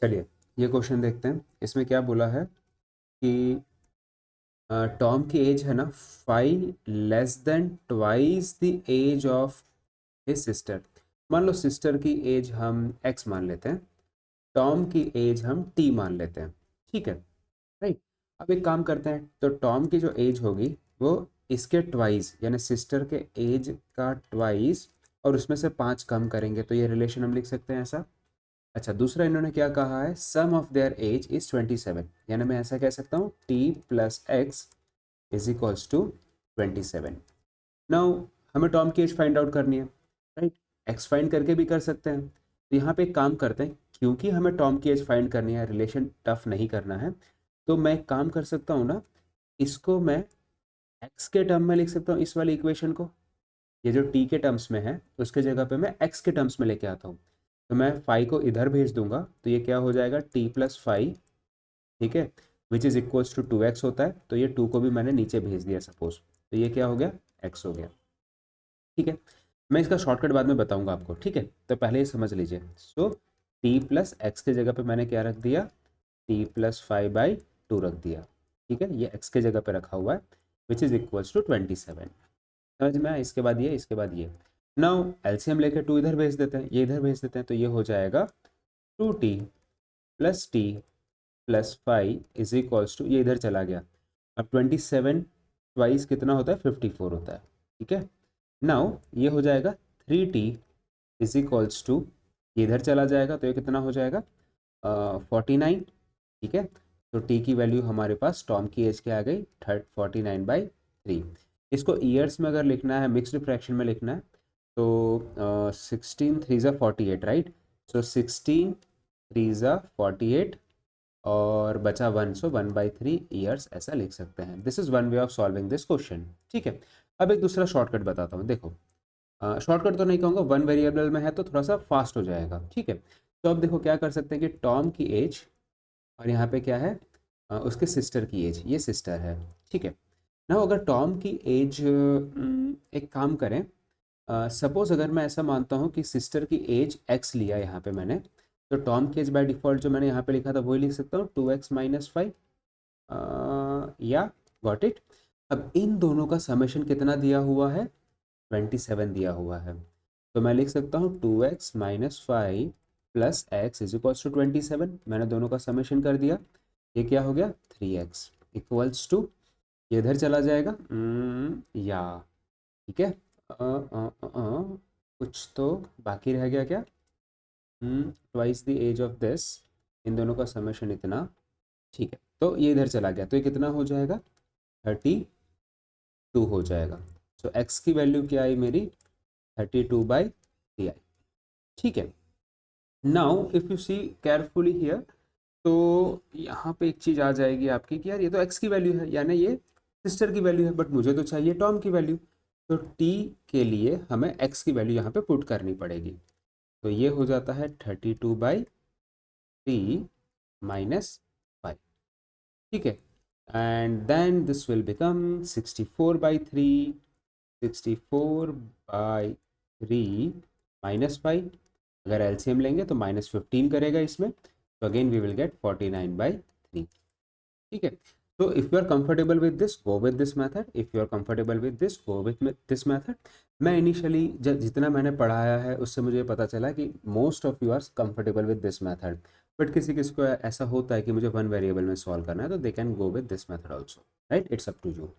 चलिए ये क्वेश्चन देखते हैं। इसमें क्या बोला है कि टॉम की एज है ना 5 <2 the as of his sister. मान लो सिस्टर की एज हम x मान लेते हैं, टॉम की एज हम t मान लेते हैं। ठीक है, राइट। अब एक काम करते हैं, तो टॉम की जो एज होगी वो इसके ट्वाइस यानी सिस्टर के एज का ट्वाइस, और उसमें से 5 कम करेंगे तो ये रिलेशन हम लिख सकते हैं ऐसा। अच्छा, दूसरा इन्होंने क्या कहा है, sum of their age is 27, यानी मैं ऐसा कह सकता हूँ t plus x is equals to 27। Now हमें टॉम की एज फाइंड आउट करनी है, राइट। एक्स फाइंड करके भी कर सकते हैं, तो यहाँ पे एक काम करते हैं, क्योंकि हमें टॉम की एज फाइंड करनी है, रिलेशन टफ नहीं करना है, तो मैं एक काम कर सकता हूँ ना, इसको मैं एक्स के टर्म में लिख सकता हूँ, इस वाली इक्वेशन को। ये जो टी के टर्म्स में है उसके जगह पे मैं एक्स के टर्म्स में लेके आता हूँ। तो मैं फाइव को इधर भेज दूंगा तो ये क्या हो जाएगा, टी प्लस फाइव। ठीक है, which is equals to 2x होता है, तो ये 2 को भी मैंने नीचे भेज दिया सपोज, तो ये क्या हो गया, x हो गया। ठीक है, मैं इसका शॉर्टकट बाद में बताऊंगा आपको। ठीक है, तो पहले ये समझ लीजिए। सो t प्लस एक्स के जगह पे मैंने क्या रख दिया, t प्लस 5/2 रख दिया। ठीक है, ये x के जगह पे रखा हुआ है, विच इज इक्वल्स टू 27। समझ में आया? इसके बाद ये, इसके बाद ये। नाउ एलसीएम लेके 2 इधर भेज देते हैं, ये इधर भेज देते हैं, तो ये हो जाएगा 2t plus 5 is equals to, ये इधर चला गया। अब 27 ट्वाइस कितना होता है, 54 होता है। ठीक है, नाउ ये हो जाएगा 3t इज इक्वल्स टू, ये इधर चला जाएगा तो ये कितना हो जाएगा, 49। ठीक है, तो t की वैल्यू हमारे पास टॉम की एज क्या आ गई, 49/3। इसको ईयर्स में अगर लिखना है, मिक्स्ड फ्रैक्शन में लिखना है, तो 16 3 ज़ा 48, राइट। सो 16 3 ज़ा 48 और बचा 1, सो 1/3 ईयर्स ऐसा लिख सकते हैं। This is one way of solving this question. ठीक है, अब एक दूसरा शॉर्टकट बताता हूँ। देखो, शॉर्टकट तो नहीं कहूँगा, वन वेरिएबल में है तो थोड़ा सा फास्ट हो जाएगा। ठीक है, तो अब देखो क्या कर सकते हैं कि टॉम की एज और यहाँ पे क्या है, उसके सिस्टर की एज, ये सिस्टर है। ठीक है, ना अगर टॉम की एज, एक काम करें, सपोज अगर मैं ऐसा मानता हूँ कि सिस्टर की एज x लिया यहाँ पे मैंने, तो टॉम की एज बाय डिफ़ॉल्ट जो मैंने यहाँ पे लिखा था वही लिख सकता हूँ, 2x - 5। या गॉट इट। अब इन दोनों का समेशन कितना दिया हुआ है, 27 दिया हुआ है, तो मैं लिख सकता हूँ 2x - 5 plus x is equals to 27। मैंने दोनों का समेशन कर दिया, ये क्या हो गया, 3x इक्वल्स टू, ये इधर चला जाएगा, या ठीक है, कुछ तो बाकी रह गया क्या, twice the as of this, इन दोनों का समेशन इतना। ठीक है, तो ये इधर चला गया, तो ये कितना हो जाएगा, 32 हो जाएगा। सो एक्स की वैल्यू क्या आई मेरी, 32/3 आई। ठीक है, now if you see carefully here, तो यहाँ पे एक चीज़ आ जाएगी आपकी कि यार ये तो एक्स की वैल्यू है, यानी ये सिस्टर की वैल्यू है, बट मुझे तो चाहिए टॉम की वैल्यू। तो टी के लिए हमें एक्स की वैल्यू यहाँ पे पुट करनी पड़ेगी, तो ये हो जाता है 32/3 - 5। ठीक है, and then this will become 64/3, 64/3 - 5। अगर एलसीएम लेंगे तो -15 करेगा इसमें, तो अगेन वी विल गेट 49/3। ठीक है, तो if you are comfortable with this, go with this method. If you are comfortable with this, go with this method. मैं इनिशियली जितना मैंने पढ़ाया है उससे मुझे पता चला कि most of you are comfortable with this method, but किसी किसी को ऐसा होता है कि मुझे वन वेरिएबल में सॉल्व करना है, तो they can go with this method also, right. It's up to you.